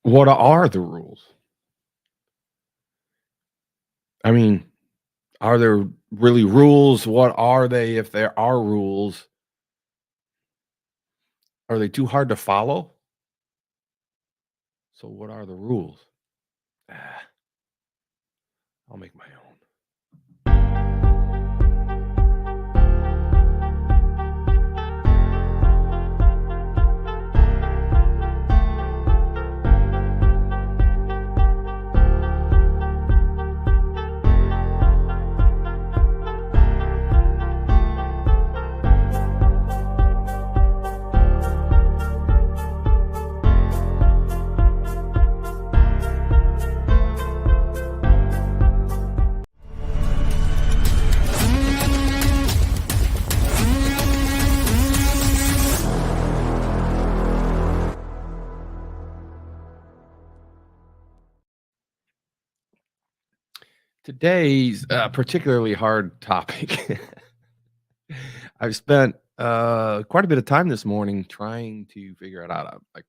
What are the rules? I mean, are there really rules? What are they? If there are rules, are they too hard to follow? So, what are the rules? Ah, I'll make my own. Today's particularly hard topic. I've spent quite a bit of time this morning trying to figure out how to like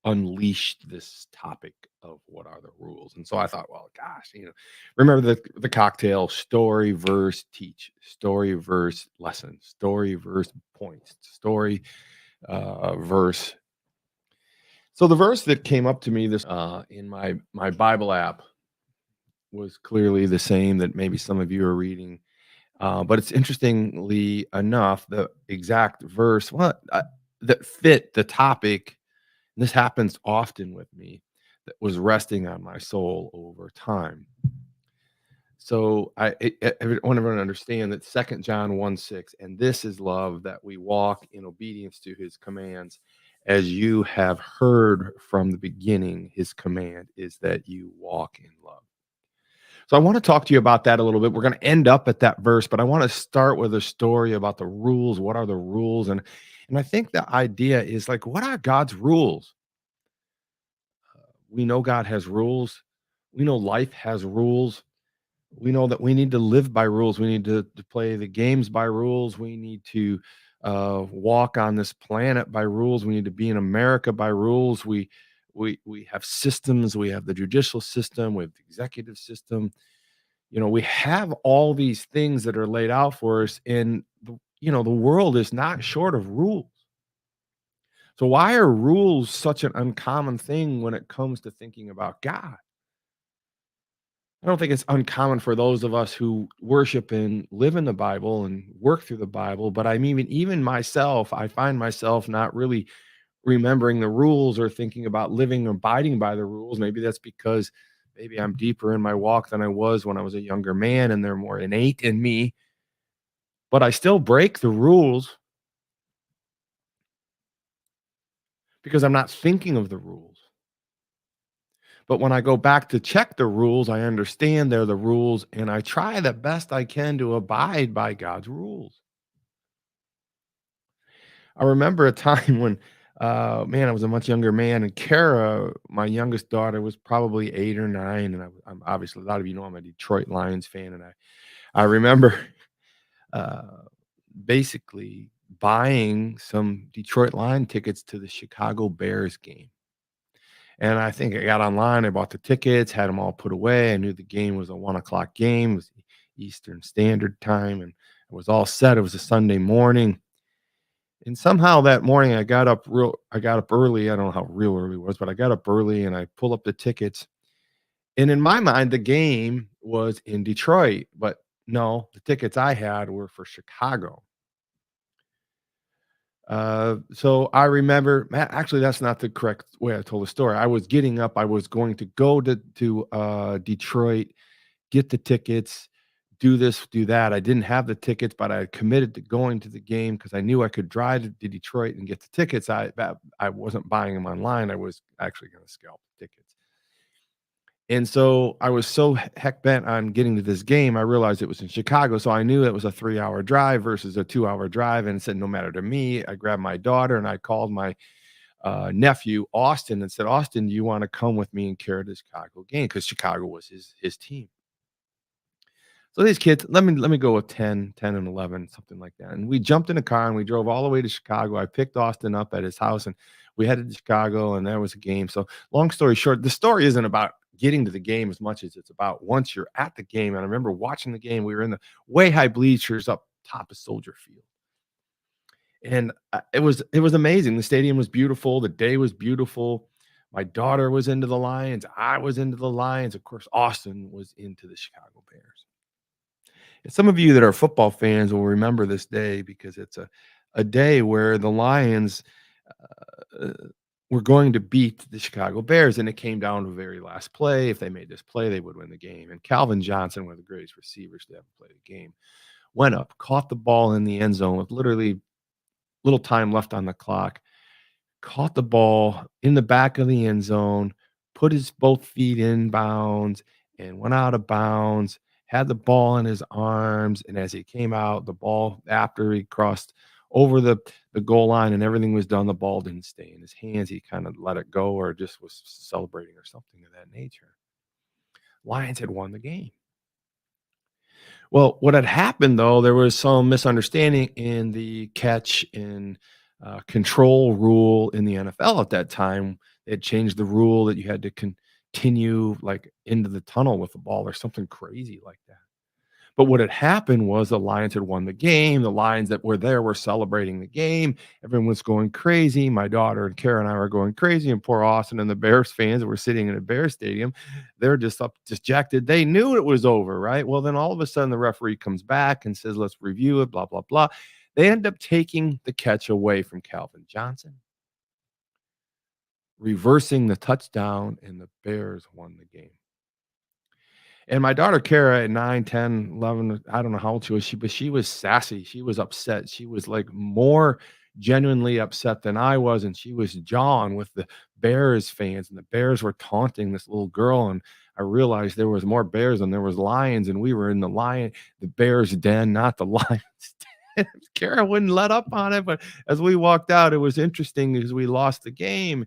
unleash this topic of what are the rules. And so I thought, well, gosh, remember the cocktail story, verse, teach, story, verse, lesson, story, verse, points, story, verse. So the verse that came up to me this in my Bible app was clearly the same that maybe some of you are reading. But it's interestingly enough, the exact verse that fit the topic. And this happens often with me, that was resting on my soul over time. So I want everyone to understand that Second John 1:6, and this is love, that we walk in obedience to his commands. As you have heard from the beginning, his command is that you walk in love. So I want to talk to you about that a little bit. We're going to end up at that verse, but I want to start with a story about the rules. What are the rules? And I think the idea is like, what are God's rules? We know God has rules. We know life has rules. We know that we need to live by rules. We need to play the games by rules. We need to walk on this planet by rules. We need to be in America by rules. We have systems. We have the judicial system. We have the executive system. We have all these things that are laid out for us, and the world is not short of rules. So why are rules such an uncommon thing when it comes to thinking about God? I don't think it's uncommon for those of us who worship and live in the Bible and work through the Bible, but I mean, even myself, I find myself not really remembering the rules or thinking about living or abiding by the rules. Maybe that's because maybe I'm deeper in my walk than I was when I was a younger man and they're more innate in me, but I still break the rules because I'm not thinking of the rules. But when I go back to check the rules, I understand they're the rules and I try the best I can to abide by God's rules. I remember a time when, man, I was a much younger man, and Kara, my youngest daughter, was probably 8 or 9, and I'm obviously, a lot of you know I'm a Detroit Lions fan, and I remember uh, basically buying some Detroit Lion tickets to the Chicago Bears game. And I think I got online, I bought the tickets, had them all put away. I knew the game was a 1 o'clock game, it was Eastern Standard Time, and it was all set. It was a Sunday morning. And somehow that morning I got up early. I don't know how real early it was, but I got up early and I pulled up the tickets. And in my mind, the game was in Detroit, but no, the tickets I had were for Chicago. So I remember, actually, that's not the correct way I told the story. I was getting up. I was going to go to Detroit, get the tickets, do this, do that. I didn't have the tickets, but I had committed to going to the game because I knew I could drive to Detroit and get the tickets. I wasn't buying them online. I was actually going to scalp the tickets. And so I was so heck bent on getting to this game, I realized it was in Chicago. So I knew it was a 3-hour drive versus a 2-hour drive. And it said, no matter to me, I grabbed my daughter and I called my nephew, Austin, and said, Austin, do you want to come with me and carry the Chicago game? Because Chicago was his team. So these kids, let me go with 10 and 11, something like that. And we jumped in a car and we drove all the way to Chicago. I picked Austin up at his house and we headed to Chicago and there was a game. So long story short, the story isn't about getting to the game as much as it's about once you're at the game. And I remember watching the game. We were in the way high bleachers up top of Soldier Field. And it was amazing. The stadium was beautiful. The day was beautiful. My daughter was into the Lions. I was into the Lions. Of course, Austin was into the Chicago Bears. And some of you that are football fans will remember this day because it's a day where the Lions uh, were going to beat the Chicago Bears, and it came down to the very last play. If they made this play, they would win the game. And Calvin Johnson, one of the greatest receivers to ever play the game, went up, caught the ball in the end zone with literally little time left on the clock, caught the ball in the back of the end zone, put his both feet in bounds, and went out of bounds, had the ball in his arms, and as he came out, the ball after he crossed over the goal line and everything was done, the ball didn't stay in his hands. He kind of let it go or just was celebrating or something of that nature. Lions had won the game. Well, what had happened though, there was some misunderstanding in the catch and control rule in the NFL at that time. They had changed the rule that you had to continue like into the tunnel with the ball or something crazy like that. But what had happened was the Lions had won the game. The Lions that were there were celebrating the game. Everyone was going crazy. My daughter and Kara and I were going crazy. And poor Austin and the Bears fans that were sitting in a Bears stadium, they're just up dejected. They knew it was over, right? Well, then all of a sudden the referee comes back and says, let's review it, blah, blah, blah. They end up taking the catch away from Calvin Johnson, reversing the touchdown, and the Bears won the game. And my daughter Kara at 9, 10, 11, I don't know how old she was, but she was sassy. She was upset. She was like more genuinely upset than I was. And she was jawing with the Bears fans. And the Bears were taunting this little girl. And I realized there was more Bears than there was Lions. And we were in the Bears den, not the Lions den. Kara wouldn't let up on it. But as we walked out, it was interesting because we lost the game.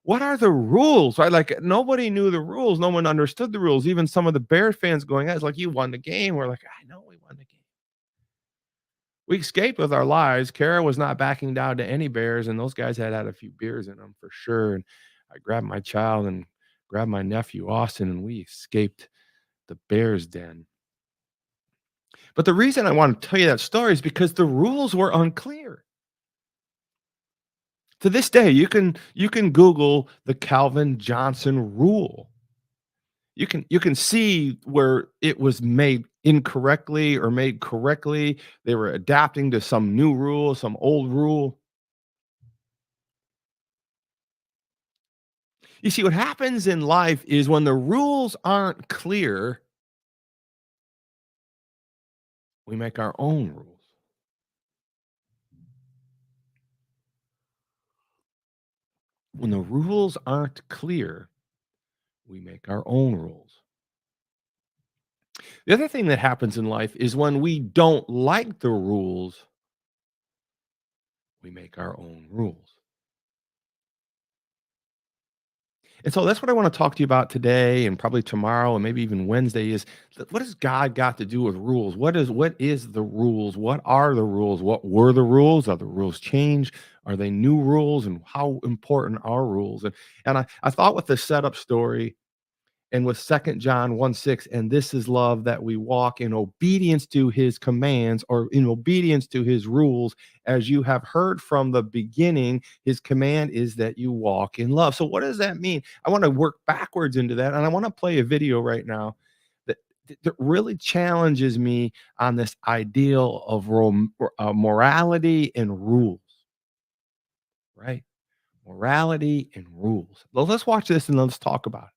What are the rules? Right? Like nobody knew the rules. No one understood the rules. Even some of the Bear fans going, it's like you won the game. We're like, I know we won the game. We escaped with our lives. Kara was not backing down to any Bears, and those guys had a few beers in them for sure. And I grabbed my child and grabbed my nephew Austin, and we escaped the Bears den. But the reason I want to tell you that story is because the rules were unclear. To this day, you can Google the Calvin Johnson rule. You can see where it was made incorrectly or made correctly. They were adapting to some new rule, some old rule. You see, what happens in life is when the rules aren't clear, we make our own rules. When the rules aren't clear, we make our own rules. The other thing that happens in life is when we don't like the rules, we make our own rules. And so that's what I want to talk to you about today and probably tomorrow and maybe even Wednesday is what has God got to do with rules? What is the rules? What are the rules? What were the rules? Are the rules changed? Are they new rules? And how important are rules? And I thought with the setup story and with 2 John 1:6, and this is love, that we walk in obedience to his commands or in obedience to his rules. As you have heard from the beginning, his command is that you walk in love. So what does that mean? I want to work backwards into that. And I want to play a video right now that really challenges me on this ideal of morality and rules, right? Morality and rules. Well, let's watch this and let's talk about it.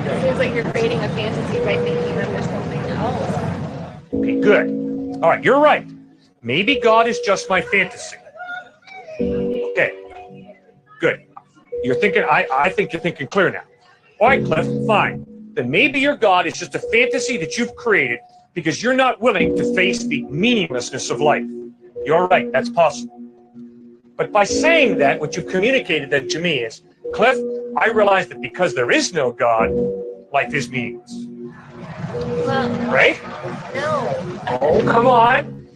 It seems like you're creating a fantasy by thinking that there's something else. Okay, good. All right, you're right. Maybe God is just my fantasy. Okay, good. You're thinking, I think you're thinking clear now. All right, Cliff, fine. Then maybe your God is just a fantasy that you've created because you're not willing to face the meaninglessness of life. You're right, that's possible. But by saying that, what you've communicated that to me is, Cliff, I realize that because there is no God, life is meaningless. Well, right? no. Oh, come on.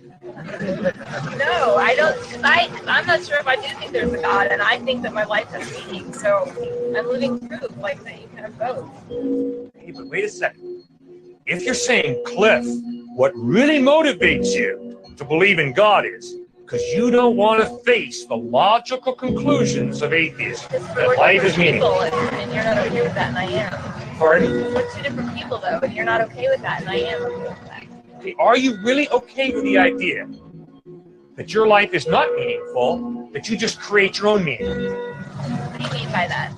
No, I don't. Cause I'm not sure if I do think there's a God, and I think that my life has meaning. So I'm living proof, like that you can have both. Hey, but wait a second. If you're saying, Cliff, what really motivates you to believe in God is because you don't want to face the logical conclusions of atheism, Because that we're life is different people, meaningless. and you're not okay with that, and I am. Pardon? We're two different people, though, and you're not okay with that, and I am okay with that. Okay, are you really okay with the idea that your life is not meaningful, that you just create your own meaning? What do you mean by that?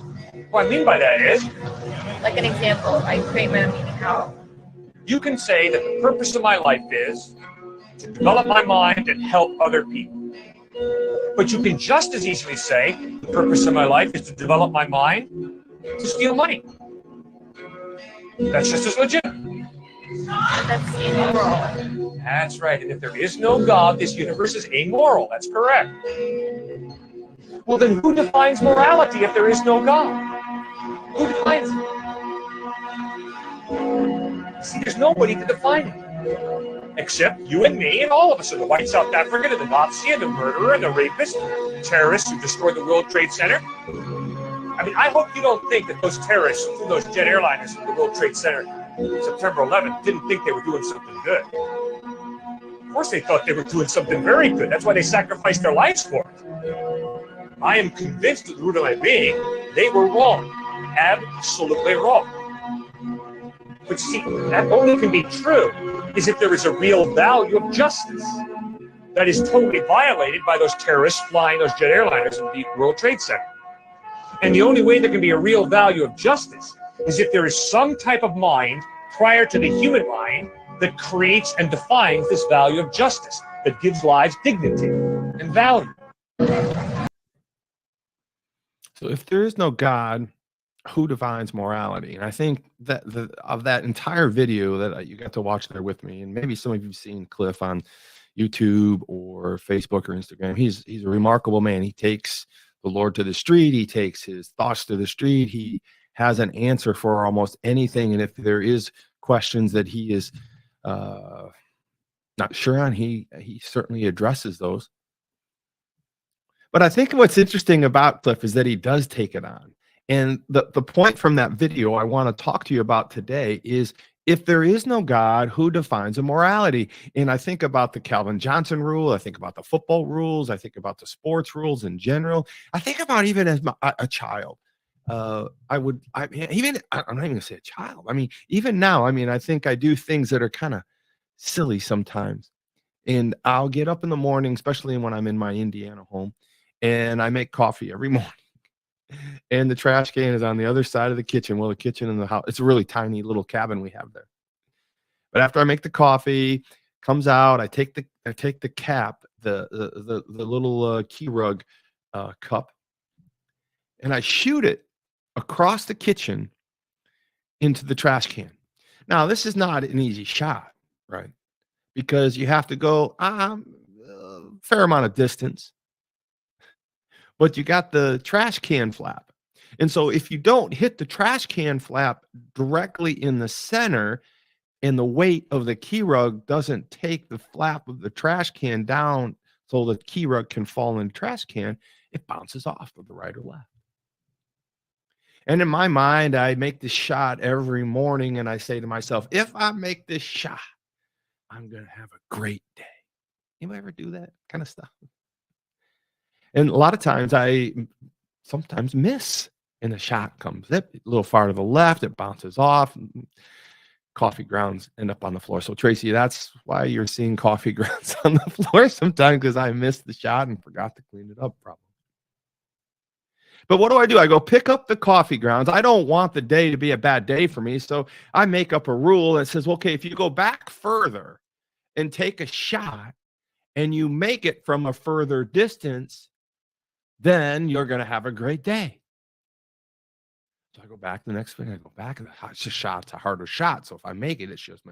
What I mean by that is, Like an example, I create my own meaning. How? you can say that the purpose of my life is to develop my mind and help other people. But you can just as easily say the purpose of my life is to develop my mind to steal money. That's just as legit. That's immoral. That's right. And if there is no God, this universe is amoral. That's correct. Well, then who defines morality if there is no God? Who defines it? See, there's nobody to define it. Except you and me and all of us, and the white South African and the Nazi and the murderer and the rapist, the terrorists who destroyed the World Trade Center. I mean, I hope you don't think that those terrorists who flew those jet airliners from the World Trade Center September 11th didn't think they were doing something good. Of course they thought they were doing something very good. That's why they sacrificed their lives for it. I am convinced at the root of my being, they were wrong. Absolutely wrong. But see, that only can be true is if there is a real value of justice that is totally violated by those terrorists flying those jet airliners in the World Trade Center. And the only way there can be a real value of justice is if there is some type of mind prior to the human mind that creates and defines this value of justice, that gives lives dignity and value. So if there is no God, who defines morality? And I think that of that entire video that you got to watch there with me, and maybe some of you've seen Cliff on YouTube or Facebook or Instagram, he's a remarkable man. He takes the Lord to the street. He takes his thoughts to the street. He has an answer for almost anything. And if there is questions that he is not sure on, he certainly addresses those. But I think what's interesting about Cliff is that he does take it on. And the point from that video I want to talk to you about today is, if there is no God, who defines a morality? And I think about the Calvin Johnson rule. I think about the football rules. I think about the sports rules in general. I think about even as a child. I'm not even going to say a child. I mean, even now, I mean, I think I do things that are kind of silly sometimes. And I'll get up in the morning, especially when I'm in my Indiana home, and I make coffee every morning. And the trash can is on the other side of the kitchen. Well, the kitchen in the house, it's a really tiny little cabin we have there. But after I make the coffee, comes out, I take the cap, the little key rug cup, and I shoot it across the kitchen into the trash can. Now, this is not an easy shot, right? Because you have to go a fair amount of distance. But you got the trash can flap. And so if you don't hit the trash can flap directly in the center, and the weight of the key rug doesn't take the flap of the trash can down so the key rug can fall in the trash can, it bounces off to the right or left. And in my mind, I make this shot every morning, and I say to myself, if I make this shot, I'm going to have a great day. Anybody ever do that kind of stuff? And a lot of times I sometimes miss, and the shot comes a little far to the left, it bounces off, coffee grounds end up on the floor. So Tracy, that's why you're seeing coffee grounds on the floor sometimes, because I missed the shot and forgot to clean it up probably. But what do? I go pick up the coffee grounds. I don't want the day to be a bad day for me. So I make up a rule that says, okay, if you go back further and take a shot and you make it from a further distance, then you're going to have a great day. So I go back the next thing. I go back, and it's a shot. It's a harder shot. So if I make it, it's just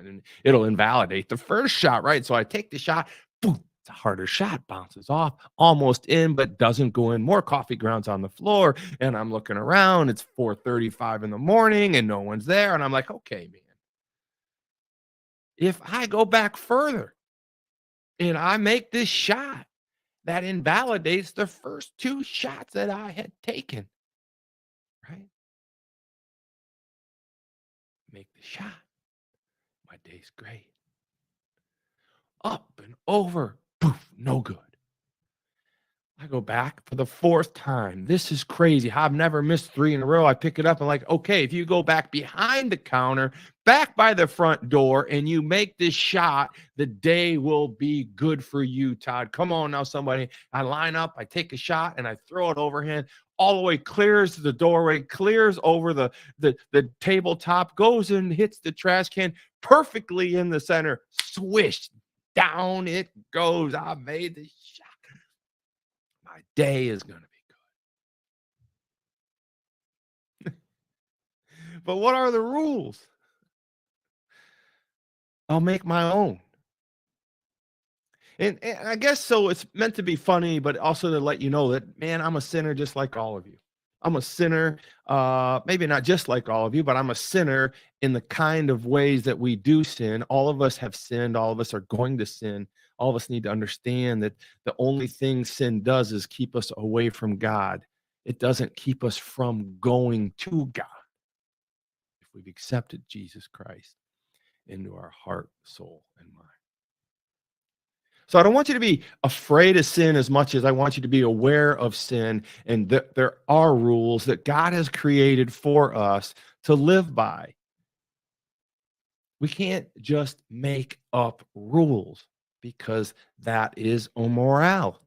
it'll invalidate the first shot, right? So I take the shot. Boom, it's a harder shot. Bounces off, almost in, but doesn't go in. More coffee grounds on the floor, and I'm looking around. It's 4:35 in the morning, and no one's there. And I'm like, okay, man, if I go back further and I make this shot that invalidates the first 2 shots that I had taken, right? Make the shot. My day's great. Up and over. Poof, no good. I go back for the 4th time. This is crazy. I've never missed 3 in a row. I pick it up and like, okay, if you go back behind the counter, back by the front door, and you make this shot, the day will be good for you, Todd. Come on now, somebody. I line up, I take a shot, and I throw it overhand. All the way clears the doorway, clears over the tabletop, goes and hits the trash can perfectly in the center. Swish, down it goes. I made the shot. My day is going to be good. But what are the rules? I'll make my own. And I guess so it's meant to be funny, but also to let you know that, man, I'm a sinner just like all of you. I'm a sinner, maybe not just like all of you, but I'm a sinner in the kind of ways that we do sin. All of us have sinned. All of us are going to sin. All of us need to understand that the only thing sin does is keep us away from God. It doesn't keep us from going to God if we've accepted Jesus Christ into our heart, soul, and mind. So I don't want you to be afraid of sin as much as I want you to be aware of sin, and that there are rules that God has created for us to live by. We can't just make up rules because that is immoral,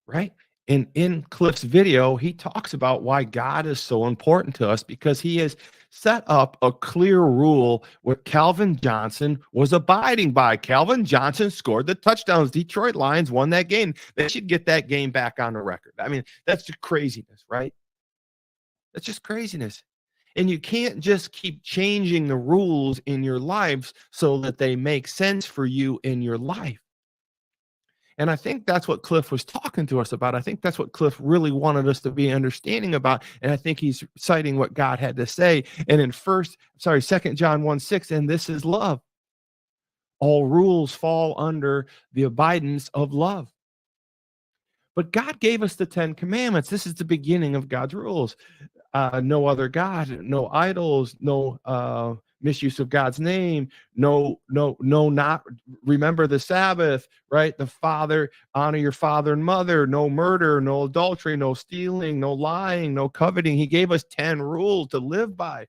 right? In Cliff's video, he talks about why God is so important to us because he has set up a clear rule what Calvin Johnson was abiding by. Calvin Johnson scored the touchdowns. Detroit Lions won that game. They should get that game back on the record. I mean, that's just craziness, right? That's just craziness. And you can't just keep changing the rules in your lives so that they make sense for you in your life. And I think that's what Cliff was talking to us about. I think that's what Cliff really wanted us to be understanding about. And I think he's citing what God had to say. And in Second John 1:6, and this is love. All rules fall under the abidance of love. But God gave us the 10 commandments. This is the beginning of God's rules. No other God, no idols, no misuse of God's name, not remember the Sabbath, right? The father, honor your father and mother, no murder, no adultery, no stealing, no lying, no coveting. He gave us 10 rules to live by.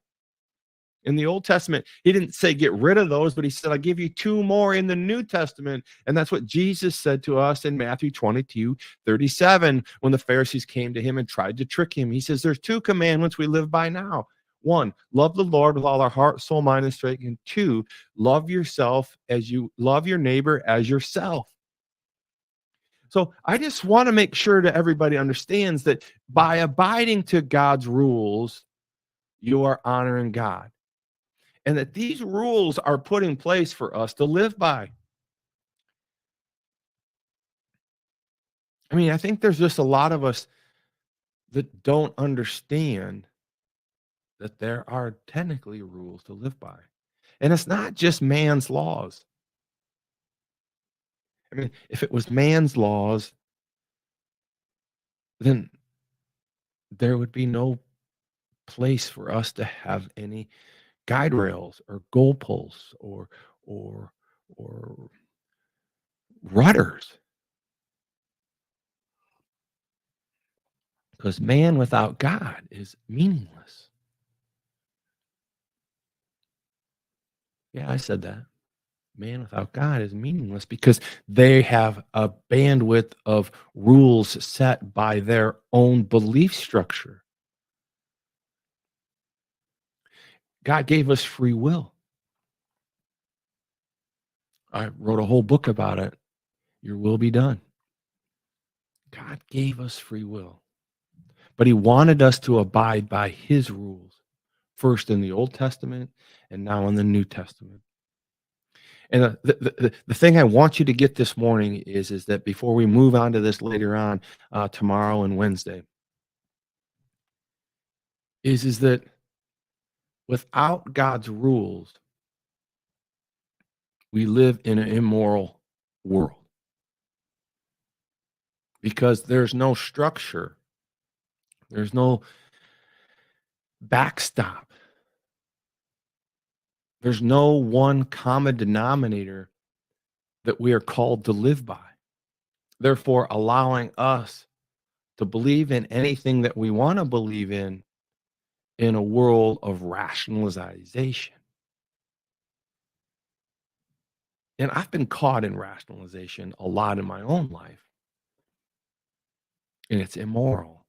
In the Old Testament, he didn't say get rid of those, but he said, I'll give you 2 more in the New Testament. And that's what Jesus said to us in Matthew 22:37, when the Pharisees came to him and tried to trick him. He says, there's 2 commandments we live by now. 1, love the Lord with all our heart, soul, mind, and strength. And 2, love yourself as you love your neighbor as yourself. So I just want to make sure that everybody understands that by abiding to God's rules, you are honoring God. And that these rules are put in place for us to live by. I mean, I think there's just a lot of us that don't understand that there are technically rules to live by. And it's not just man's laws. I mean, if it was man's laws, then there would be no place for us to have any guide rails or goalposts or or rudders. Because man without God is meaningless. Yeah, I said that. Man without God is meaningless because they have a bandwidth of rules set by their own belief structure. God gave us free will. I wrote a whole book about it. Your will be done. God gave us free will, but he wanted us to abide by his rules, first in the Old Testament and now in the New Testament. And the thing I want you to get this morning is that before we move on to this later on, tomorrow and Wednesday, is that without God's rules, we live in an immoral world because there's no structure, there's no backstop, there's no one common denominator that we are called to live by. Therefore, allowing us to believe in anything that we want to believe in a world of rationalization. And I've been caught in rationalization a lot in my own life, and it's immoral.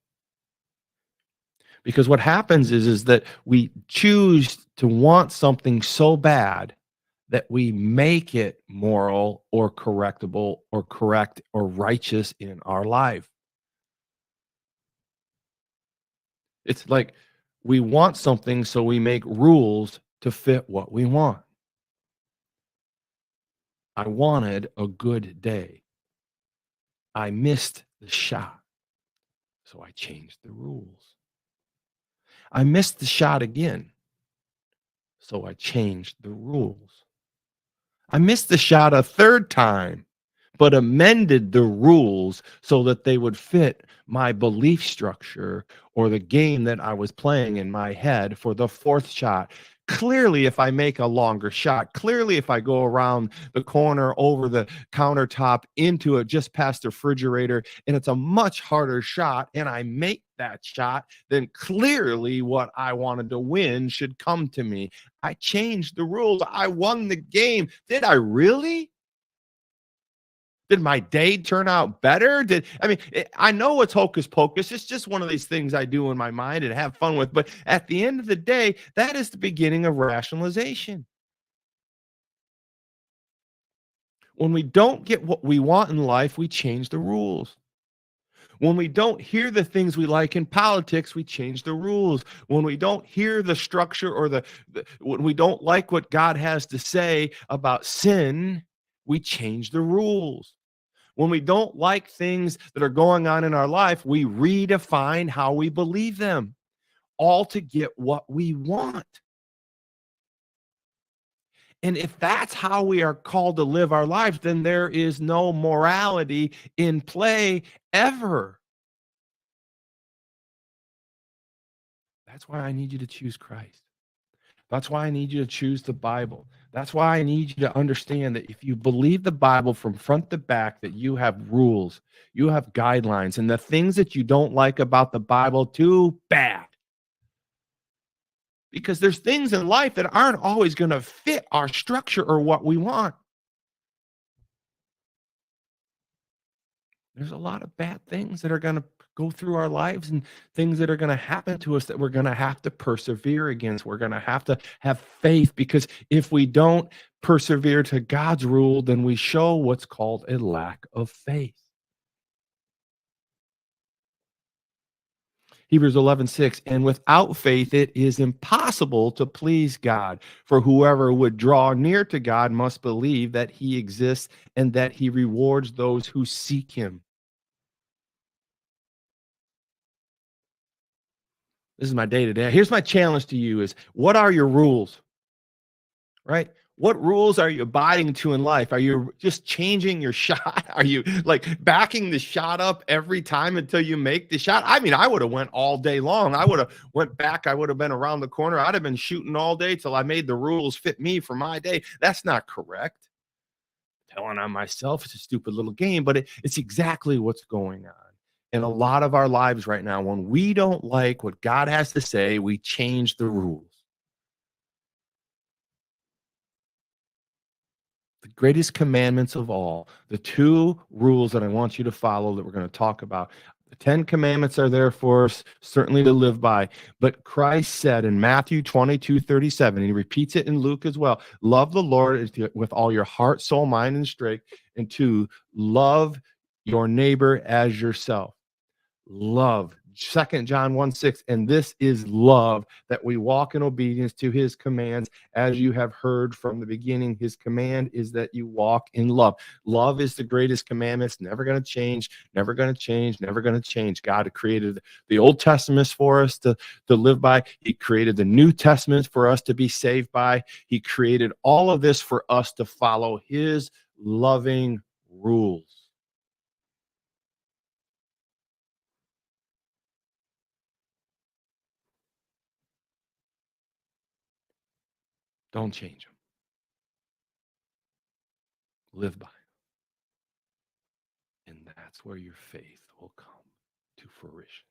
Because what happens is that we choose to want something so bad that we make it moral or correctable or correct or righteous in our life. It's like we want something, so we make rules to fit what we want. I wanted a good day. I missed the shot, so I changed the rules. I missed the shot again, so I changed the rules. I missed the shot a third time, but amended the rules so that they would fit my belief structure or the game that I was playing in my head for the fourth shot. Clearly, if I make a longer shot, clearly, if I go around the corner over the countertop into it just past the refrigerator, and it's a much harder shot, and I make that shot, then clearly what I wanted to win should come to me. I changed the rules. I won the game. Did I really? Did my day turn out better? I know it's hocus pocus. It's just one of these things I do in my mind and have fun with. But at the end of the day, that is the beginning of rationalization. When we don't get what we want in life, we change the rules. When we don't hear the things we like in politics, we change the rules. When we don't hear the structure or when we don't like what God has to say about sin, we change the rules. When we don't like things that are going on in our life, we redefine how we believe them, all to get what we want. And if that's how we are called to live our lives, then there is no morality in play ever. That's why I need you to choose Christ. That's why I need you to choose the Bible. That's why I need you to understand that if you believe the Bible from front to back, that you have rules, you have guidelines, and the things that you don't like about the Bible, too bad. Because there's things in life that aren't always going to fit our structure or what we want. There's a lot of bad things that are going to go through our lives and things that are going to happen to us that we're going to have to persevere against. We're going to have faith, because if we don't persevere to God's rule, then we show what's called a lack of faith. Hebrews 11:6, and without faith it is impossible to please God. For whoever would draw near to God must believe that he exists and that he rewards those who seek him. This is my day to day. Here's my challenge to you is, what are your rules? Right? What rules are you abiding to in life? Are you just changing your shot? Are you like backing the shot up every time until you make the shot? I mean, I would have went all day long. I would have went back. I would have been around the corner. I'd have been shooting all day till I made the rules fit me for my day. That's not correct. Telling on myself, it's a stupid little game, but it's exactly what's going on in a lot of our lives right now. When we don't like what God has to say, we change the rules. The greatest commandments of all, the two rules that I want you to follow that we're going to talk about. The 10 commandments are there for us, certainly to live by. But Christ said in Matthew 22:37, and he repeats it in Luke as well, love the Lord with all your heart, soul, mind, and strength, and to love your neighbor as yourself. Love, 2 John 1:6, and this is love, that we walk in obedience to his commands, as you have heard from the beginning. His command is that you walk in love. Love is the greatest commandment. It's never going to change, never going to change, never going to change. God created the Old Testament for us to live by. He created the New Testament for us to be saved by. He created all of this for us to follow his loving rules. Don't change them. Live by them. And that's where your faith will come to fruition.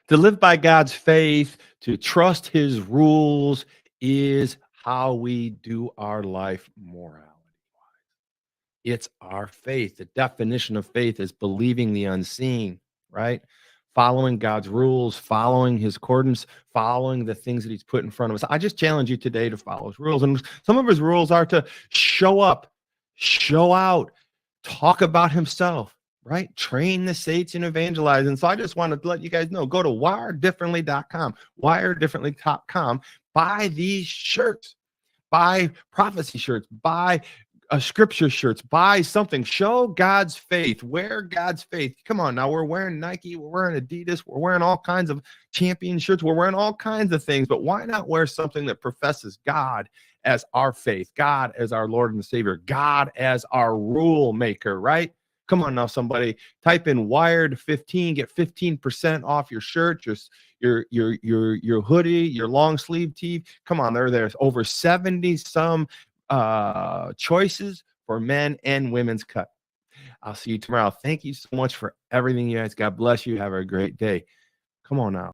To live by God's faith, to trust his rules, is how we do our life morality. It's our faith. The definition of faith is believing the unseen, right? Following God's rules, following his accordance, following the things that he's put in front of us. I just challenge you today to follow his rules. And some of his rules are to show up, show out, talk about himself, right? Train the saints and evangelize. And so I just wanted to let you guys know, go to wiredifferently.com, wiredifferently.com, buy these shirts, buy prophecy shirts, buy scripture shirts, buy something, show God's faith, wear God's faith. Come on now, we're wearing Nike, we're wearing Adidas, we're wearing all kinds of champion shirts, we're wearing all kinds of things, but why not wear something that professes God as our faith, God as our Lord and Savior, God as our rule maker, right? Come on now, somebody, type in Wired 15, get 15% off your shirt, your hoodie, your long sleeve tee. Come on, there's over 70 some choices for men and women's cut. I'll see you tomorrow. Thank you so much for everything, you guys. God bless you. Have a great day. Come on now.